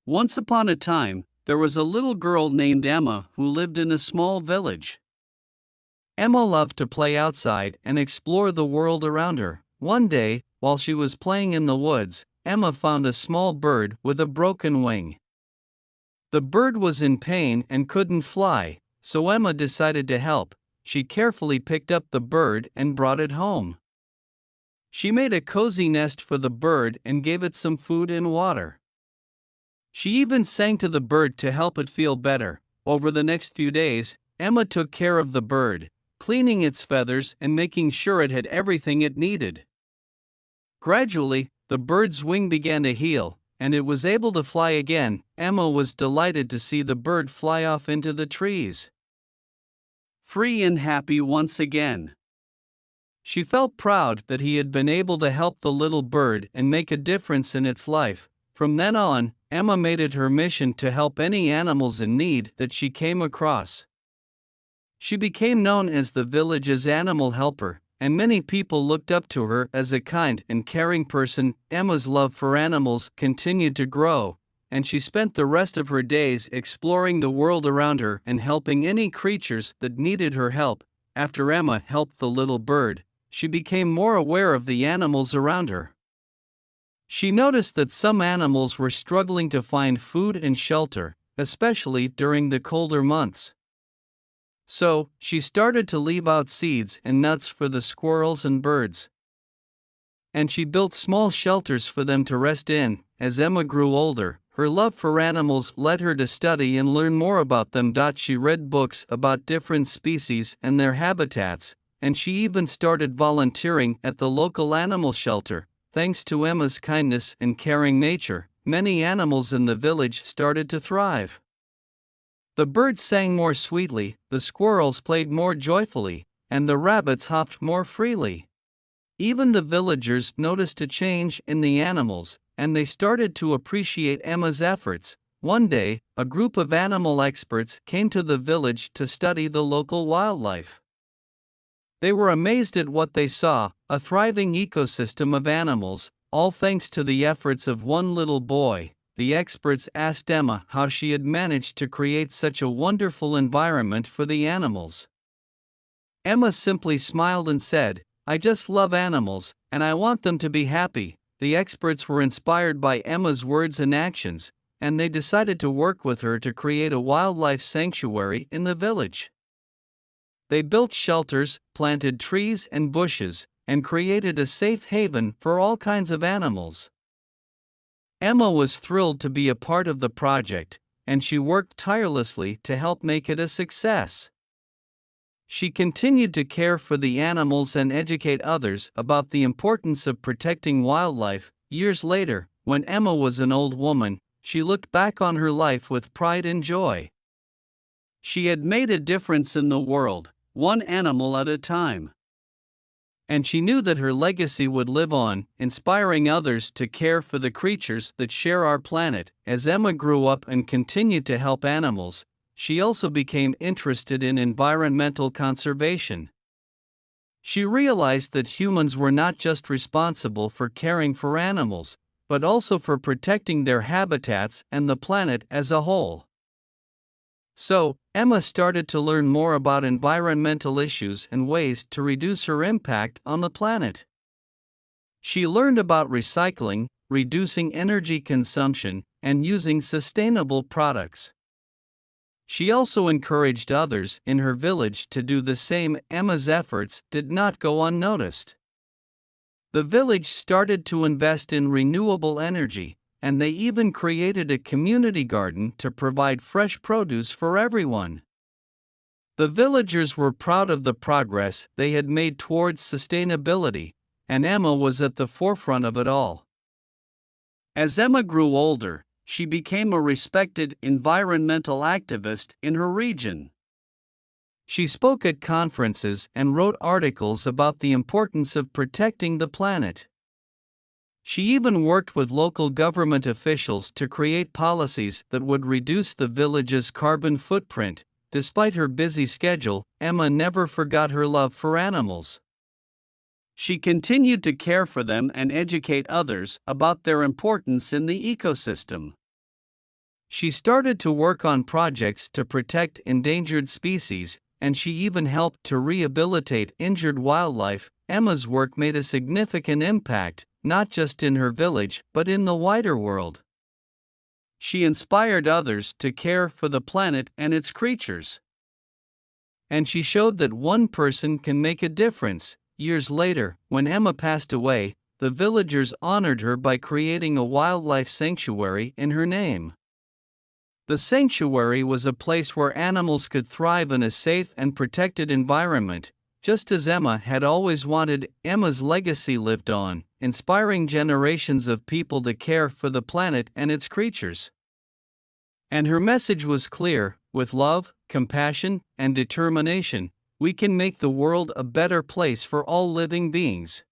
Once upon a time, there was a little girl named Emma who lived in a small village. Emma loved to play outside and explore the world around her. One day, while she was playing in the woods, Emma found a small bird with a broken wing. The bird was in pain and couldn't fly, so Emma decided to help. She carefully picked up the bird and brought it home. She made a cozy nest for the bird and gave it some food and water. She even sang to the bird to help it feel better. Over the next few days, Emma took care of the bird, cleaning its feathers and making sure it had everything it needed. Gradually, the bird's wing began to heal, and it was able to fly again. Emma was delighted to see the bird fly off into the trees, free and happy once again. She felt proud that he had been able to help the little bird and make a difference in its life. From then on, Emma made it her mission to help any animals in need that she came across. She became known as the village's animal helper, and many people looked up to her as a kind and caring person. Emma's love for animals continued to grow, and she spent the rest of her days exploring the world around her and helping any creatures that needed her help. After Emma helped the little bird, she became more aware of the animals around her. She noticed that some animals were struggling to find food and shelter, especially during the colder months. So, she started to leave out seeds and nuts for the squirrels and birds. And she built small shelters for them to rest in. As Emma grew older, her love for animals led her to study and learn more about them. She read books about different species and their habitats, and she even started volunteering at the local animal shelter. Thanks to Emma's kindness and caring nature, many animals in the village started to thrive. The birds sang more sweetly, the squirrels played more joyfully, and the rabbits hopped more freely. Even the villagers noticed a change in the animals, and they started to appreciate Emma's efforts. One day, a group of animal experts came to the village to study the local wildlife. They were amazed at what they saw, a thriving ecosystem of animals, all thanks to the efforts of one little boy. The experts asked Emma how she had managed to create such a wonderful environment for the animals. Emma simply smiled and said, "I just love animals, and I want them to be happy." The experts were inspired by Emma's words and actions, and they decided to work with her to create a wildlife sanctuary in the village. They built shelters, planted trees and bushes, and created a safe haven for all kinds of animals. Emma was thrilled to be a part of the project, and she worked tirelessly to help make it a success. She continued to care for the animals and educate others about the importance of protecting wildlife. Years later, when Emma was an old woman, she looked back on her life with pride and joy. She had made a difference in the world, one animal at a time. And she knew that her legacy would live on, inspiring others to care for the creatures that share our planet. As Emma grew up and continued to help animals, she also became interested in environmental conservation. She realized that humans were not just responsible for caring for animals, but also for protecting their habitats and the planet as a whole. So, Emma started to learn more about environmental issues and ways to reduce her impact on the planet. She learned about recycling, reducing energy consumption, and using sustainable products. She also encouraged others in her village to do the same. Emma's efforts did not go unnoticed. The village started to invest in renewable energy, and they even created a community garden to provide fresh produce for everyone. The villagers were proud of the progress they had made towards sustainability, and Emma was at the forefront of it all. As Emma grew older, she became a respected environmental activist in her region. She spoke at conferences and wrote articles about the importance of protecting the planet. She even worked with local government officials to create policies that would reduce the village's carbon footprint. Despite her busy schedule, Emma never forgot her love for animals. She continued to care for them and educate others about their importance in the ecosystem. She started to work on projects to protect endangered species, and she even helped to rehabilitate injured wildlife. Emma's work made a significant impact, not just in her village but in the wider world. She inspired others to care for the planet and its creatures. And she showed that one person can make a difference. Years later, when Emma passed away, the villagers honored her by creating a wildlife sanctuary in her name. The sanctuary was a place where animals could thrive in a safe and protected environment, just as Emma had always wanted. Emma's legacy lived on, inspiring generations of people to care for the planet and its creatures. And her message was clear: with love, compassion, and determination, we can make the world a better place for all living beings.